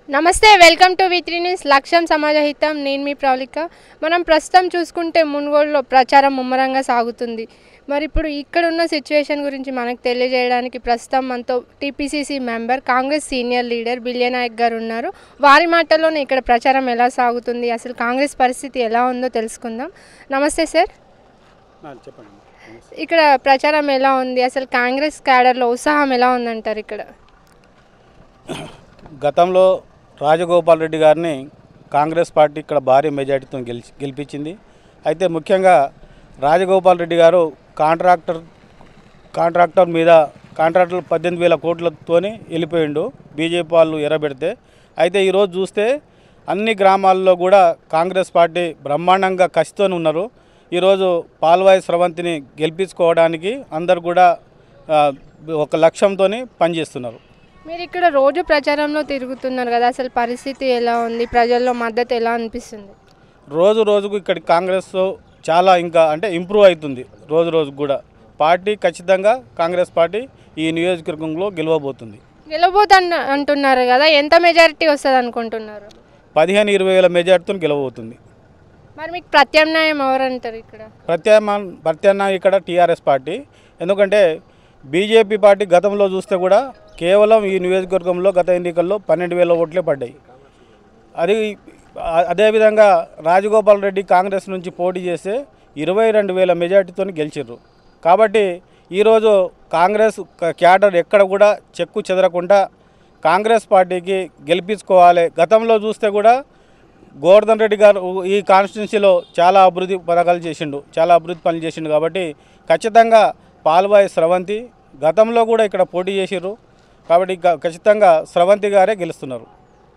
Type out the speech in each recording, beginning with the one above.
నమస్తే welcome to వి3 news లక్ష్యం సమాజహితం నేను మీ ప్రవళిక మనం ప్రస్తుతం చూసుకుంటే మునుగోడులో ప్రచారం ముమ్మరంగా సాగుతుంది మరి ఇప్పుడు ఇక్కడ ఉన్న సిచువేషన్ గురించి మనకు తెలియజేయడానికి ప్రస్తుతం మనతో TPCC member Congress senior leader Bilya Naik గారు ఉన్నారు వారి మాటల్లోనే ఇక్కడ ప్రచారం ఎలా సాగుతుంది అసలు కాంగ్రెస్ పరిస్థితి ఎలా ఉందో తెలుసుకుందాం నమస్తే సార్ చెప్పండి ఇక్కడ ప్రచారం ఎలా ఉంది అసలు కాంగ్రెస్ క్యాడర్లో ఉత్సాహం ఎలా ఉందంటారు ఇక్కడ గతంలో రాజగోపాల్ రెడ్డి గారిని కాంగ్రెస్ పార్టీ ఇక్కడ భారీ మెజార్టీతో గెలిపించింది అయితే ముఖ్యంగా రాజగోపాల్ రెడ్డి గారు కాంట్రాక్టర్ మీద కాంట్రాక్టర్లు 18,000 కోట్లతోని వెళ్ళిపోయిండు బీజేపీ వాళ్ళు ఎర్రబెడితే అయితే ఈరోజు చూస్తే అన్ని గ్రామాల్లో కూడా కాంగ్రెస్ పార్టీ బ్రహ్మాండంగా కసితో ఉన్నారు ఈరోజు పాల్వాయి స్రవంతిని గెలిపించుకోవడానికి అందరు కూడా ఒక లక్ష్యంతో పనిచేస్తున్నారు మీరు ఇక్కడ రోజు ప్రచారంలో తిరుగుతున్నారు కదా అసలు పరిస్థితి ఎలా ఉంది ప్రజల్లో మద్దతు ఎలా అనిపిస్తుంది రోజుకు ఇక్కడ కాంగ్రెస్ చాలా ఇంకా అంటే ఇంప్రూవ్ అవుతుంది రోజు కూడా పార్టీ ఖచ్చితంగా కాంగ్రెస్ పార్టీ ఈ నియోజకవర్గంలో గెలవబోతుంది అంటున్నారు కదా ఎంత మెజారిటీ వస్తుంది అనుకుంటున్నారు 15-20 వేల మెజార్టీతో గెలవబోతుంది మరి మీకు ప్రత్యామ్నాయం ఎవరంటారు ఇక్కడ ప్రత్యామ్నాయం ఇక్కడ టీఆర్ఎస్ పార్టీ ఎందుకంటే బీజేపీ పార్టీ గతంలో చూస్తే కూడా కేవలం ఈ నియోజకవర్గంలో గత ఎన్నికల్లో 12,000 ఓట్లే పడ్డాయి అదేవిధంగా రాజగోపాల్ రెడ్డి కాంగ్రెస్ నుంచి పోటీ చేస్తే 22,000 మెజార్టీతో గెలిచారు కాబట్టి ఈరోజు కాంగ్రెస్ క్యాడర్ ఎక్కడ కూడా చెక్కు చెదరకుండా కాంగ్రెస్ పార్టీకి గెలిపించుకోవాలి గతంలో చూస్తే కూడా గోవర్ధన్ రెడ్డి గారు ఈ కాన్స్టిట్యున్సీలో చాలా అభివృద్ధి పథకాలు చేసిండు చాలా అభివృద్ధి పనులు చేసిండు కాబట్టి ఖచ్చితంగా పాల్వాయి స్రవంతి గతంలో కూడా ఇక్కడ పోటీ చేసిర్రు కాబట్టి ఖచ్చితంగా స్రవంతి గారే గెలుస్తున్నారు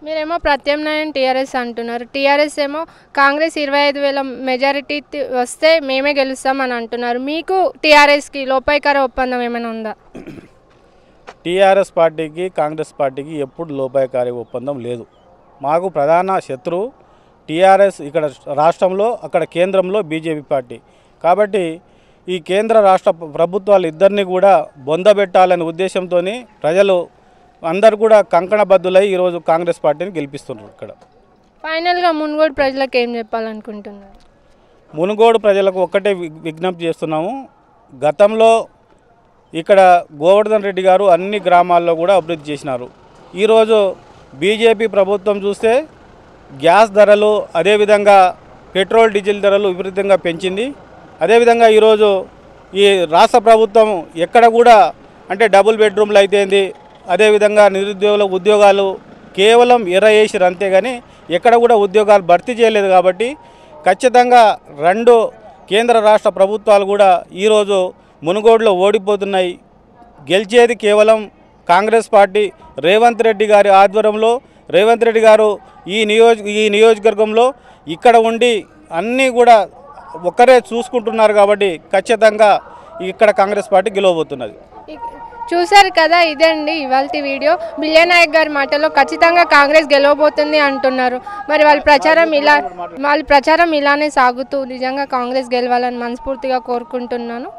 మీరేమో ప్రత్యామ్నాయం టీఆర్ఎస్ అంటున్నారు టీఆర్ఎస్ ఏమో కాంగ్రెస్ 25,000 మెజారిటీ వస్తే మేమే గెలుస్తామని అంటున్నారు మీకు టీఆర్ఎస్కి లోపాయికార ఒప్పందం ఏమైనా ఉందా టీఆర్ఎస్ పార్టీకి కాంగ్రెస్ పార్టీకి ఎప్పుడు లోపాయికారి ఒప్పందం లేదు మాకు ప్రధాన శత్రువు టీఆర్ఎస్ ఇక్కడ రాష్ట్రంలో అక్కడ కేంద్రంలో బీజేపీ పార్టీ కాబట్టి ఈ కేంద్ర రాష్ట్ర ప్రభుత్వాలు ఇద్దరిని కూడా బొందబెట్టాలనే ఉద్దేశంతో ప్రజలు అందరు కూడా కంకణబద్దులై ఈరోజు కాంగ్రెస్ పార్టీని గెలిపిస్తున్నారు ఇక్కడ ఫైనల్గా మునుగోడు ప్రజలకు ఏం చెప్పాలనుకుంటున్నారు మునుగోడు ప్రజలకు ఒక్కటే విజ్ఞప్తి చేస్తున్నాము గతంలో ఇక్కడ గోవర్ధన్ రెడ్డి గారు అన్ని గ్రామాల్లో కూడా అభివృద్ధి చేసినారు ఈరోజు బీజేపీ ప్రభుత్వం చూస్తే గ్యాస్ ధరలు అదేవిధంగా పెట్రోల్ డీజిల్ ధరలు విపరీతంగా పెంచింది అదేవిధంగా ఈరోజు ఈ రాష్ట్ర ప్రభుత్వం ఎక్కడ కూడా అంటే డబుల్ బెడ్రూమ్లు అయితేంది అదేవిధంగా నిరుద్యోగుల ఉద్యోగాలు కేవలం ఎర్రయేసిరు అంతేగాని ఎక్కడ కూడా ఉద్యోగాలు భర్తీ చేయలేదు కాబట్టి ఖచ్చితంగా రెండు కేంద్ర రాష్ట్ర ప్రభుత్వాలు కూడా ఈరోజు మునుగోడులో ఓడిపోతున్నాయి గెలిచేది కేవలం కాంగ్రెస్ పార్టీ రేవంత్ రెడ్డి గారి ఆధ్వర్యంలో రేవంత్ రెడ్డి గారు ఈ నియోజకవర్గంలో ఇక్కడ ఉండి అన్నీ కూడా ఒక్కరే చూసుకుంటున్నారు కాబట్టి ఖచ్చితంగా ఇక్కడ కాంగ్రెస్ పార్టీ గెలవబోతున్నది చూశారు కదా ఇదండి ఇవాళ వీడియో బిల్య నాయక్ గారి మాటలో ఖచ్చితంగా కాంగ్రెస్ గెలవబోతుంది అంటున్నారు మరి వాళ్ళ ప్రచారం ఇలానే సాగుతూ నిజంగా కాంగ్రెస్ గెలవాలని మనస్ఫూర్తిగా కోరుకుంటున్నాను